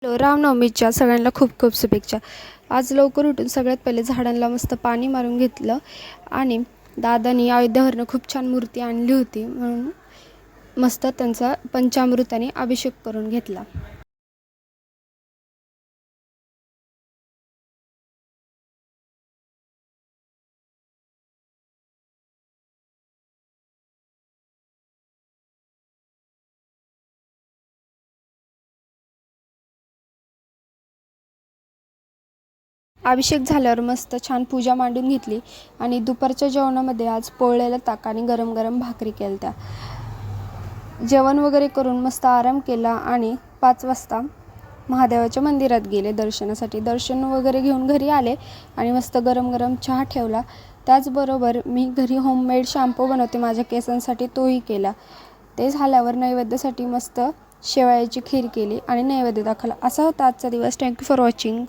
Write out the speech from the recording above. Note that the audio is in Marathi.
हॅलो, रामनवमीच्या सगळ्यांना खूप खूप शुभेच्छा. आज लवकर उठून सगळ्यात पहिले झाडांना मस्त पाणी मारून घेतलं आणि दादानी अयोध्यावरनं खूप छान मूर्ती आणली होती म्हणून मस्त त्यांचा पंचामृताने अभिषेक करून घेतला. अभिषेक झाल्यावर मस्त छान पूजा मांडून घेतली आणि दुपारच्या जेवणामध्ये आज पोळलेलं ताक आणि गरम गरम भाकरी केल्या. जेवण वगैरे करून मस्त आराम केला आणि 5 वाजता महादेवाच्या मंदिरात गेले दर्शनासाठी. दर्शन वगैरे घेऊन घरी आले आणि मस्त गरम गरम चहा ठेवला. त्याचबरोबर मी घरी होममेड शॅम्पू बनवते माझ्या केसांसाठी, तोही केला. ते झाल्यावर नैवेद्यासाठी मस्त शेवयाची खीर केली आणि नैवेद्य दाखवला. असा होता आजचा दिवस. Thank you for watching.